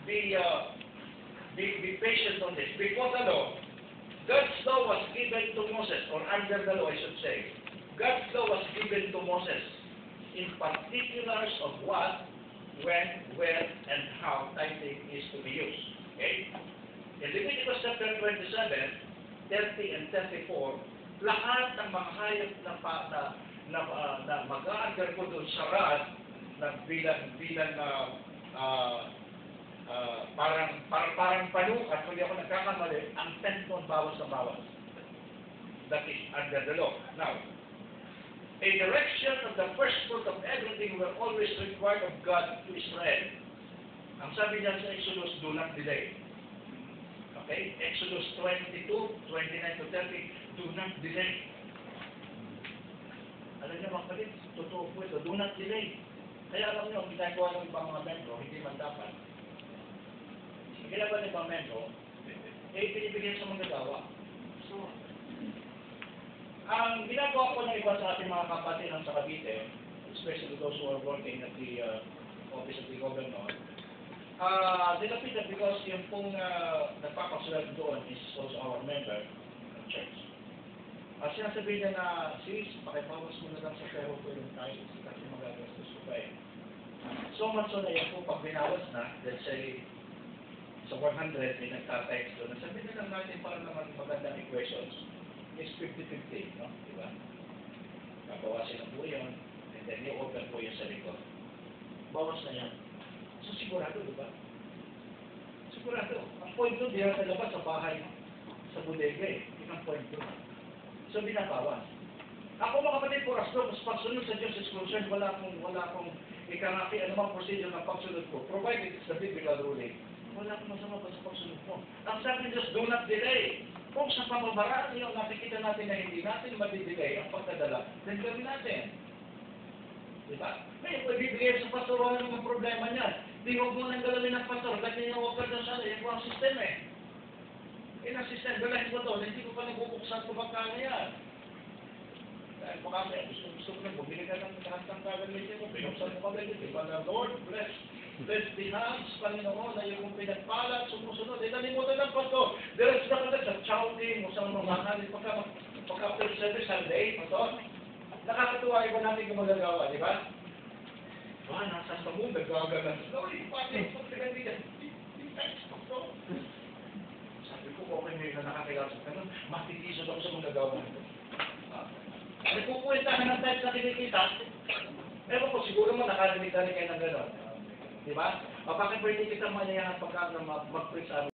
be patient on this. Before the law, God's law was given to Moses, or under the law, I should say. God's law was given to Moses in particulars of what, when, where, and how tithing is to be used. Okay? In Leviticus chapter 27, 30 and 34, lahat ng mga hayop na mag-a-under ko doon sa rad na parang panukat, kung di ako nagkakamali, ang 10 ton bawas na bawas. That is under the law. Now, a direction of the first fruit of everything were always required of God to Israel. Ang sabi niya sa Exodus, do not delay. Okay? Exodus 22, 29 to 30, do not delay. Alam niyo mga kapatid, totoo po ito, do not delay. Kaya alam niyo, ang ginagawa ng ibang mga membro, hindi man dapat. Ang ginagawa ng ibang membro, pinibigyan sa manggagawa. So, ang ginagawa po ng iba sa ating mga kapatid ng sa Cavite, especially those who are working at the office of the governor, dilapitan because yung pong nagpapasulat doon is also our member ng church. Sinasabihin niya na, sis, pakibawas mo na lang sa pero po yung tayo kasi magagastos ko pa eh. So much so na yan po, pag binawas na, let's say, sa 100, may nagtatext doon, sabihin na lang natin para naman magandang equations, is 50-50, no? Diba? Babawasin na po yun, and then i-open po yun sa likod. Bawas na yan. So sigurado, diba? Sigurado. Ang point doon, di na labas sa bahay, sa bodega eh. Yun ang point doon. So binabawas. Ako mga kapatid, puras doon, mas pagsunod sa Diyos is concerned, wala akong ikangaki, anumang procedure ng pagsunod ko, provided it's the biblical ruling. Wala akong masama pa sa pagsunod ko. Ang sabi ng Diyos, do not delay. Kung sa pamamaraan yung nakikita natin na hindi natin madidelay ang pagkadala, then gawin natin. Diba? May ibibigay sa pastor, wala namang problema niyan. Di huwag mo nang galawin ng pastor, ganyan yung offer na sana, yung ang system eh. Ang system, galahin ko to, hindi ko pa nabubuksan kung magkano yan. Dahil po kami, gusto ko na bumili ka ng lahat ng gagamitin mo, pinuksan mo kami, diba na Lord, bless the hands, Panginoon, na yung pinagpalat, sumusunod. Nalimutan ng pastor. Diretso na ka sa shouting, o sa mga natin, pagka-after service, Sunday, pastor. Nakakatuwa iba natin kung magagawa, di ba? Nasa sa mundo, gagalan. Sorry, pati yung pagkagandigan. Thanks, pastor. Sabi ko, okay na nakakilala sa ganun. Matitisan ako sa magagawa nito. Nagpupunta na ng types na kinikita. Ewan ko, siguro mo nakarinig kayo ng gano'n. Diba? Bakit pwede kita mayayahan pagka mag-preach